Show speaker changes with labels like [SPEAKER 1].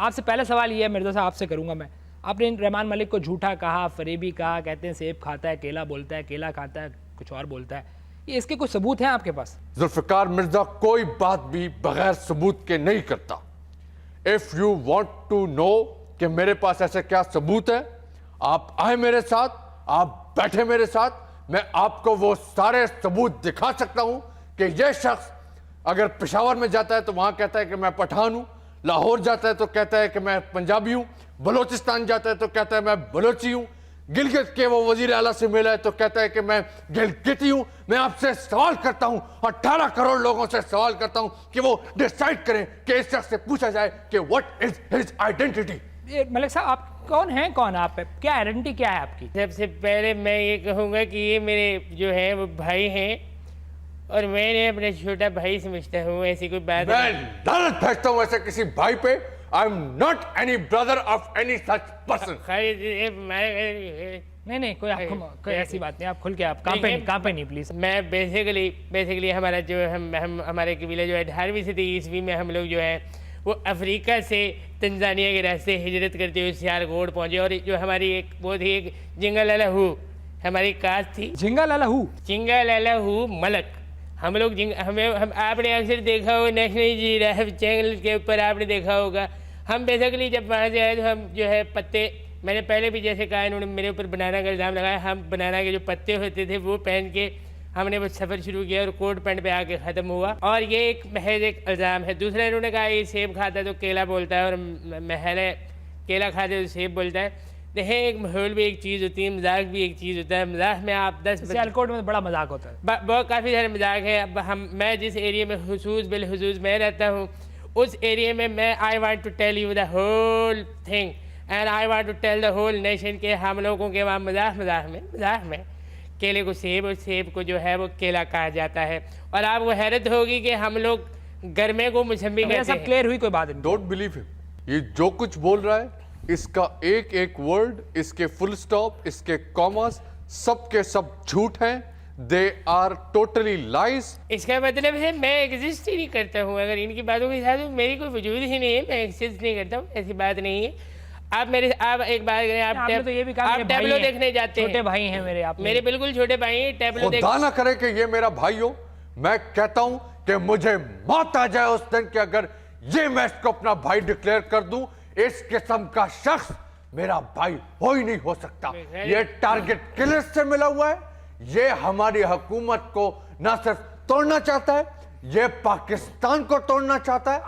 [SPEAKER 1] आपसे पहला सवाल ये है मिर्जा साहब, आपसे करूंगा मैं। आपने रहमान मलिक को झूठा कहा, फरेबी कहा, कहते हैं सेब खाता है केला बोलता है, केला खाता है कुछ और बोलता है, ये इसके कुछ सबूत हैं आपके पास?
[SPEAKER 2] जुल्फिकार मिर्जा कोई बात भी बगैर सबूत के नहीं करता। If you want to know कि मेरे पास ऐसे क्या सबूत है, आप आए मेरे साथ, आप बैठे मेरे साथ, मैं आपको वो सारे सबूत दिखा सकता हूं कि यह शख्स अगर पेशावर में जाता है तो वहां कहता है कि मैं पठान हूं, लाहौर जाता है तो कहता है कि मैं पंजाबी हूं, बलोचिस्तान जाता है तो कहता है मैं बलोची हूं, गिलगित के वो वजीर आला से मिला है तो कहता है कि मैं गिलगिती हूं। मैं आपसे सवाल करता हूं, 18 करोड़ लोगों से सवाल करता हूं कि वो डिसाइड करें कि इस शख्स से पूछा जाए कि what is his identity.
[SPEAKER 1] Malik साहब आप कौन हैं, कौन आप है, क्या आइडेंटिटी क्या है आपकी?
[SPEAKER 3] सबसे पहले मैं ये कहूँगा कि ये मेरे जो है वो भाई हैं और मैंने अपना छोटा भाई समझता हूँ, ऐसी कोई बात
[SPEAKER 2] मैं लानत भेजता हूं ऐसे किसी भाई पे। I am not any brother of any such person.
[SPEAKER 1] नहीं कोई ऐसी बात नहीं, आप खुल के आप कांपे नहीं प्लीज।
[SPEAKER 3] मैं बेसिकली हमारा जो हम हमारे कबीले जो है 18वीं सदी ईस्वी में हम लोग जो है वो अफ्रीका से तंजानिया के रास्ते हिजरत करते हुए सियालकोट पहुंचे और जो हमारी एक बहुत ही एक जिंगा लाला हु हमारी कास्ट थी।
[SPEAKER 1] जिंगा लाला हु
[SPEAKER 3] मलक। हम लोग हम आपने अक्सर देखा होगा नेशनल जियोग्राफी चैनल के ऊपर आपने देखा होगा। हम बेसिकली जब वहाँ से आए तो हम जो है पत्ते, मैंने पहले भी जैसे कहा इन्होंने मेरे ऊपर बनाना का इल्ज़ाम लगाया, हम बनाना के जो पत्ते होते थे वो पहन के हमने वो सफ़र शुरू किया और कोट पैंट पे आके ख़त्म हुआ। और ये एक महज एक इल्ज़ाम है। दूसरा इन्होंने कहा ये सेब खाता है तो केला बोलता है और महल केला खाते तो सेब बोलता है। देखें एक माहौल भी एक चीज़ होती है, मजाक भी एक चीज़ होता है। मजाक में आप 10
[SPEAKER 1] सियालकोट में बड़ा मजाक होता है,
[SPEAKER 3] बहुत काफ़ी सारे मजाक है। अब मैं जिस एरिया में बिलखुसूस मैं रहता हूँ उस एरिया में मैं I want to tell you the whole thing and I want to tell the whole nation के हम लोगों के वहाँ मजाक में केले को सेब और सेब को जो है वो केला कहा जाता है। और आपको हैरत होगी कि हम लोग गर्मे को मौसम्बी कहते हैं।
[SPEAKER 1] सब क्लियर हुई, कोई बात नहीं।
[SPEAKER 2] डोंट बिलीव हिम, ये जो कुछ बोल रहा है इसका एक एक वर्ड, इसके फुल स्टॉप, इसके कॉमास सब के सब झूठ हैं। They are totally lies.
[SPEAKER 3] इसका मतलब है मैं एग्जिस्ट ही नहीं करता हूँ। अगर इनकी बातों के साथ मेरी कोई वजूद ही नहीं है, मैं एग्जिस्ट नहीं करता हूँ, ऐसी बात नहीं है। आप एक बात करें, आप
[SPEAKER 1] तो ये भी कहा
[SPEAKER 3] आप टैबलो देखने जाते हैं,
[SPEAKER 1] छोटे भाई हैं मेरे, आप
[SPEAKER 3] मेरे बिल्कुल छोटे भाई हैं। टैबलो
[SPEAKER 2] खुदा ना करे कि ये मेरा भाई हो। मैं कहता हूं कि मुझे मौत आ जाए उस दिन कि अगर ये मैं इसको अपना भाई डिक्लेयर कर दूं। इस किस्म का शख्स मेरा भाई हो ही नहीं हो सकता। ये टारगेट किलर से मिला हुआ है। ये हमारी हुकूमत को ना सिर्फ तोड़ना चाहता है, ये पाकिस्तान को तोड़ना चाहता है।